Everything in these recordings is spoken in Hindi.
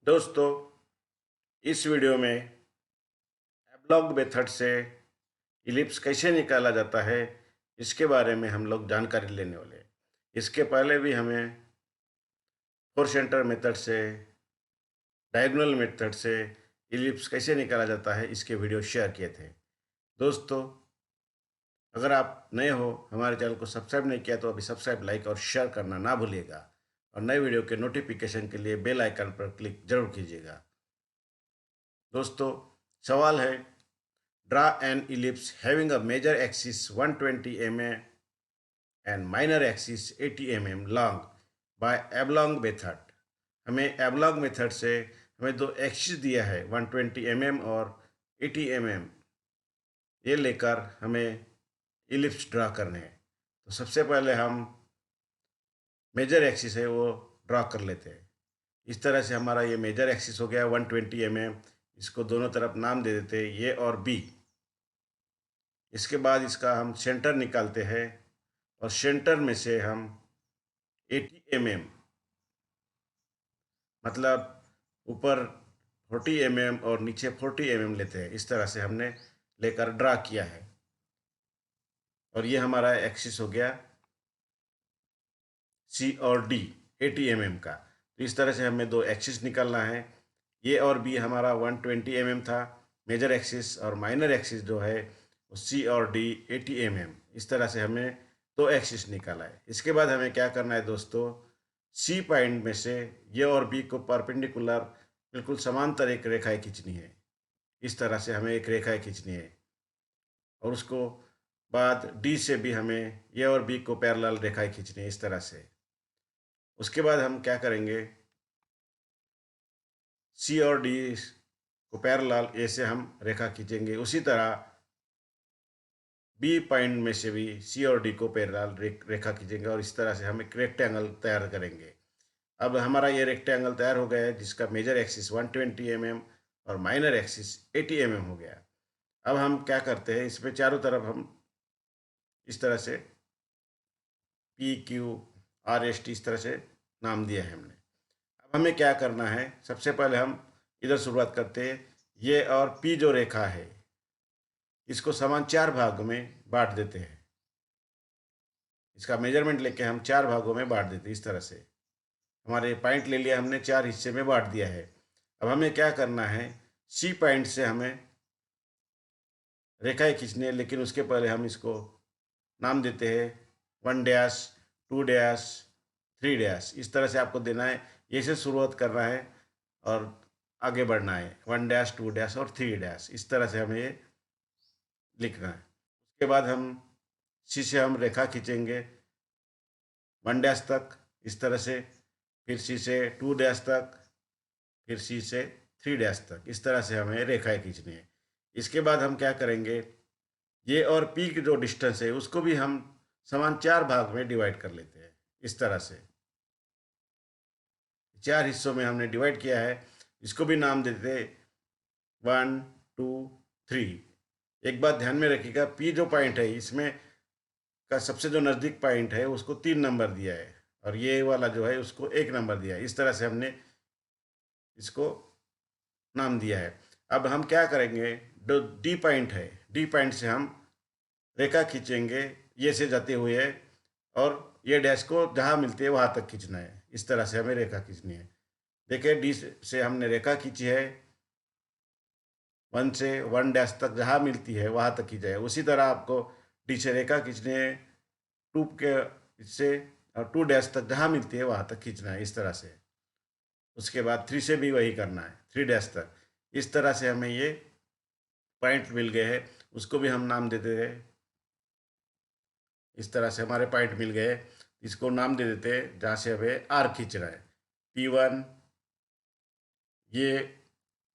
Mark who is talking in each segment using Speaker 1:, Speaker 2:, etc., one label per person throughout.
Speaker 1: दोस्तों, इस वीडियो में एबलॉग मेथड से इलिप्स कैसे निकाला जाता है, इसके बारे में हम लोग जानकारी लेने वाले हैं। इसके पहले भी हमें फोर सेंटर मेथड से, डायगोनल मेथड से इलिप्स कैसे निकाला जाता है, इसके वीडियो शेयर किए थे। दोस्तों, अगर आप नए हो, हमारे चैनल को सब्सक्राइब नहीं किया तो अभी सब्सक्राइब, लाइक और शेयर करना ना भूलिएगा और नए वीडियो के नोटिफिकेशन के लिए बेल आइकन पर क्लिक जरूर कीजिएगा। दोस्तों, सवाल है, draw an ellipse having a major axis 120 mm and minor axis 80 mm long by oblong method। हमें एबलॉन्ग मेथड से हमें दो एक्सिस दिया है 120 mm और 80 mm, ये लेकर हमें इलिप्स ड्रा करने हैं। तो सबसे पहले हम मेजर एक्सिस है वो ड्रा कर लेते हैं। इस तरह से हमारा ये मेजर एक्सिस हो गया 120 mm। इसको दोनों तरफ नाम दे देते हैं ए और बी। इसके बाद इसका हम सेंटर निकालते हैं और सेंटर में से हम 80 mm, मतलब ऊपर 40 mm और नीचे 40 mm लेते हैं। इस तरह से हमने लेकर ड्रा किया है और ये हमारा एक्सिस हो गया सी और डी 80 mm का। तो इस तरह से हमें दो एक्सिस निकालना है। ये और बी हमारा 120 mm था मेजर एक्सिस, और माइनर एक्सिस जो है वो सी और डी 80 mm। इस तरह से हमें दो एक्सिस निकाला है। इसके बाद हमें क्या करना है दोस्तों, सी पॉइंट में से ये और बी को परपेंडिकुलर बिल्कुल समांतर एक रेखाएं खींचनी है। इस तरह से हमें एक रेखाएं खींचनी है और उसको बाद डी से भी हमें ये और बी को पैरेलल रेखाएं खींचनी है इस तरह से। उसके बाद हम क्या करेंगे, सी और डी को पैरेलल ए से हम रेखा खींचेंगे। उसी तरह बी पॉइंट में से भी सी और डी को पैरेलल रेखा खींचेंगे और इस तरह से हम एक रेक्टेंगल तैयार करेंगे। अब हमारा ये रेक्टेंगल तैयार हो गया है जिसका मेजर एक्सिस 120 mm और माइनर एक्सिस 80 mm हो गया। अब हम क्या करते हैं, इसमें चारों तरफ हम इस तरह से P Q R S T इस तरह से नाम दिया है हमने। अब हमें क्या करना है, सबसे पहले हम इधर शुरुआत करते हैं। ये और पी जो रेखा है इसको समान चार भागों में बांट देते हैं। इसका मेजरमेंट लेके हम चार भागों में बांट देते हैं इस तरह से। हमारे पॉइंट ले लिया हमने, चार हिस्से में बांट दिया है। अब हमें क्या करना है, सी पॉइंट से हमें रेखाएं खींचनी है, लेकिन उसके पहले हम इसको नाम देते हैं 1 डैश 2 डैश 3 डैश। इस तरह से आपको देना है, ये से शुरुआत करना है और आगे बढ़ना है। 1 डैश 2 डैश और 3 डैश, इस तरह से हमें ये लिखना है। उसके बाद हम सी से हम रेखा खींचेंगे 1 डैश तक इस तरह से, फिर सी से 2 डैश तक, फिर सी से 3 डैश तक। इस तरह से हमें रेखाएं खींचनी है। इसके बाद हम क्या करेंगे, ये और पी की जो डिस्टेंस है उसको भी हम समान चार भाग में डिवाइड कर लेते हैं। इस तरह से चार हिस्सों में हमने डिवाइड किया है। इसको भी नाम देते हैं 1 2 3। एक बात ध्यान में रखिएगा, पी जो पॉइंट है इसमें का सबसे जो नज़दीक पॉइंट है उसको 3 नंबर दिया है और ये वाला जो है उसको 1 नंबर दिया है। इस तरह से हमने इसको नाम दिया है। अब हम क्या करेंगे, जो डी पॉइंट है, डी पॉइंट से हम रेखा खींचेंगे ये से जाते हुए, और ये डैश को जहाँ मिलती है वहाँ तक खींचना है। इस तरह से हमें रेखा खींचनी है। देखिए, डी से हमने रेखा खींची है, 1 से 1 डैश तक जहाँ मिलती है वहाँ तक खींचा है। उसी तरह आपको डी से रेखा खींचनी है 2 के इससे, और 2 डैश तक जहाँ मिलती है वहाँ तक खींचना है इस तरह से। उसके बाद 3 से भी वही करना है, 3 डैश तक। इस तरह से हमें ये पॉइंट मिल गए हैं, उसको भी हम नाम देते हैं। इस तरह से हमारे पॉइंट मिल गए, इसको नाम दे देते हैं जहाँ से हमें आर खींचना है। P1, ये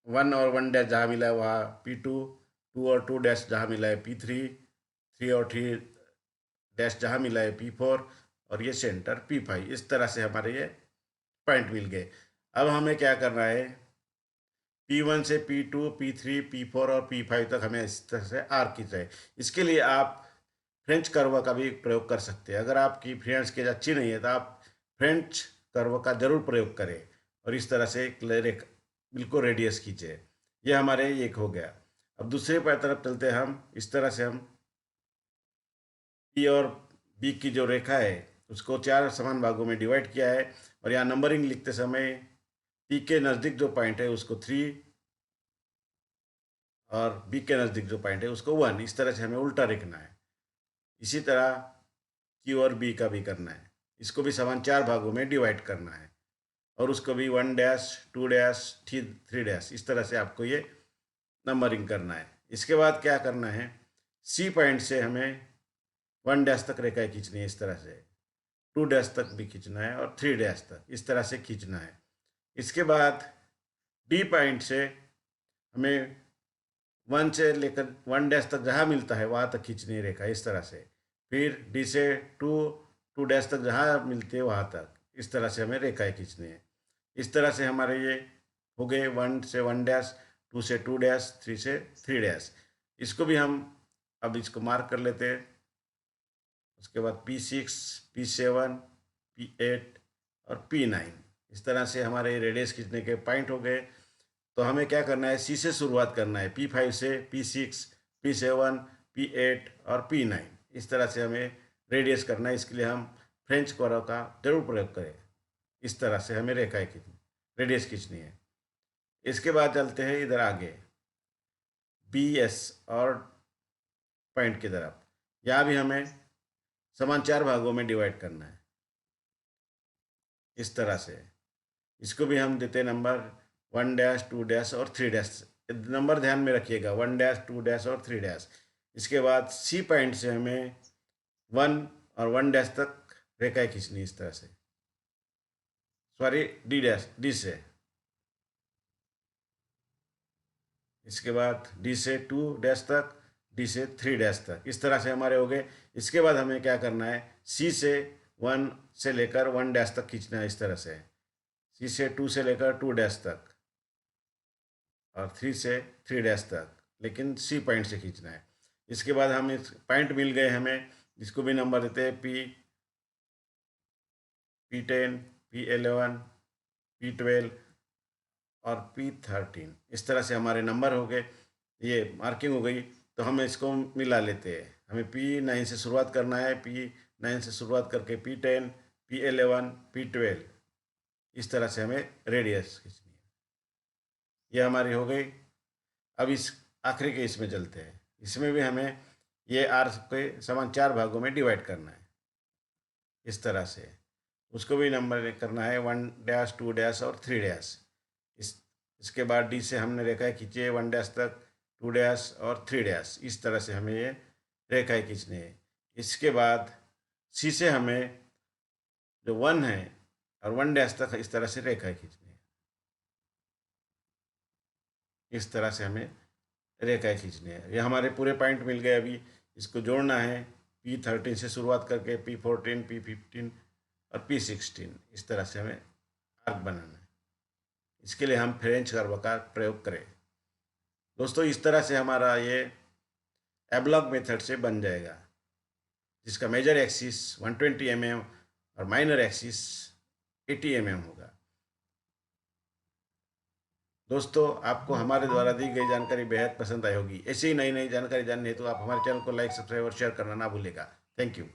Speaker 1: 1 और 1 डैश जहाँ मिला है वहाँ P2, 2 और 2 डैश जहाँ मिला है P3, 3 और 3 डैश जहाँ मिला है P4, और ये सेंटर P5। इस तरह से हमारे ये पॉइंट मिल गए। अब हमें क्या करना है, P1 से P2, P3, P4 और P5 तक हमें इस तरह से आर खींचना है। इसके लिए आप फ्रेंच कर्व का भी प्रयोग कर सकते हैं। अगर आपकी फ्रेंच स्केच अच्छी नहीं है तो आप फ्रेंच कर्व का जरूर प्रयोग करें और इस तरह से एक बिल्कुल रेडियस खींचे। ये हमारे एक हो गया। अब दूसरे पर तरफ चलते हैं हम। इस तरह से हम पी और बी की जो रेखा है उसको 4 समान भागों में डिवाइड किया है, और यहाँ नंबरिंग लिखते समय पी के नज़दीक जो पॉइंट है उसको 3 और बी के नज़दीक जो पॉइंट है उसको 1, इस तरह से हमें उल्टा लिखना है। इसी तरह क्यू और बी का भी करना है। इसको भी समान 4 भागों में डिवाइड करना है, और उसको भी 1 डैश 2 डैश 3 डैश, इस तरह से आपको ये नंबरिंग करना है। इसके बाद क्या करना है, सी पॉइंट से हमें 1 डैश तक रेखाएं खींचनी है, इस तरह से 2 डैश तक भी खींचना है और 3 डैश तक, इस तरह से खींचना है। इसके बाद डी पॉइंट से हमें 1 से लेकर 1 डैश तक जहाँ मिलता है वहाँ तक खींचनी है रेखा, इस तरह से। फिर डी से 2 डैश तक जहाँ मिलती है वहाँ तक, इस तरह से हमें रेखाएं खींचनी है। इस तरह से हमारे ये हो गए 1 से 1 डैश, 2 से 2 डैश, 3 से 3 डैश। इसको भी हम अब इसको मार्क कर लेते हैं। उसके बाद P6, P7, P8 और P9, इस तरह से हमारे रेडियस खींचने के पॉइंट हो गए। तो हमें क्या करना है, सी से शुरुआत करना है, P5 से P6, P7, P8 और P9, इस तरह से हमें रेडियस करना है। इसके लिए हम फ्रेंच कर्व का जरूर प्रयोग करें। इस तरह से हमें रेखाएं खींचनी, रेडियस खींचनी है। इसके बाद चलते हैं इधर आगे BS और पॉइंट की तरफ। यहाँ भी हमें समान 4 भागों में डिवाइड करना है, इस तरह से। इसको भी हम देते हैं नंबर 1 डैश 2 डैश और 3 डैश। नंबर ध्यान में रखिएगा, 1 डैश 2 डैश और 3 डैश। इसके बाद सी पॉइंट से हमें 1 और 1 डैश तक रेखाएं खींचनी, इस तरह से। सॉरी, डी डैश, डी से। इसके बाद डी से 2 डैश तक, डी से 3 डैश तक, इस तरह से हमारे हो गए। इसके बाद हमें क्या करना है, सी से 1 से लेकर 1 डैश तक खींचना है, इस तरह से। सी से 2 से लेकर 2 डैश तक, और 3 से 3 डैश तक, लेकिन सी पॉइंट से खींचना है। इसके बाद हम इस पॉइंट मिल गए हमें, जिसको भी नंबर देते हैं P10, P11, P12 और P13, इस तरह से हमारे नंबर हो गए। ये मार्किंग हो गई। तो हम इसको मिला लेते हैं। हमें P9 से शुरुआत करना है, P9 से शुरुआत करके P10, P11, P12, इस तरह से हमें रेडियस खींचनी है। ये हमारी हो गई। अब इस आखिरी के इसमें चलते हैं। इसमें भी हमें ये आर के समान 4 भागों में डिवाइड करना है, इस तरह से। उसको भी नंबर करना है 1 डैश 2 डैश और 3 डैश। इसके बाद डी से हमने रेखाएं खींची है 1 डैश तक, 2 डैश और 3 डैश, इस तरह से हमें ये रेखाएं खींचनी है। इसके बाद सी से हमें जो 1 है और 1 डैश तक, इस तरह से रेखाएं खींचनी है। इस तरह से हमें रेखाएं खींचनी है। ये हमारे पूरे पॉइंट मिल गए। अभी इसको जोड़ना है, P13 से शुरुआत करके P14, P15 और P16, इस तरह से हमें आर्क बनाना है। इसके लिए हम फ्रेंच कर्व का प्रयोग करें। दोस्तों, इस तरह से हमारा ये एबलॉग मेथड से बन जाएगा, जिसका मेजर एक्सिस 120 mm और माइनर एक्सिस 80 mm होगा। दोस्तों, आपको हमारे द्वारा दी गई जानकारी बेहद पसंद आई होगी। ऐसी ही नई नई जानकारी जाननी है तो आप हमारे चैनल को लाइक, सब्सक्राइब और शेयर करना ना भूलिएगा। Thank you.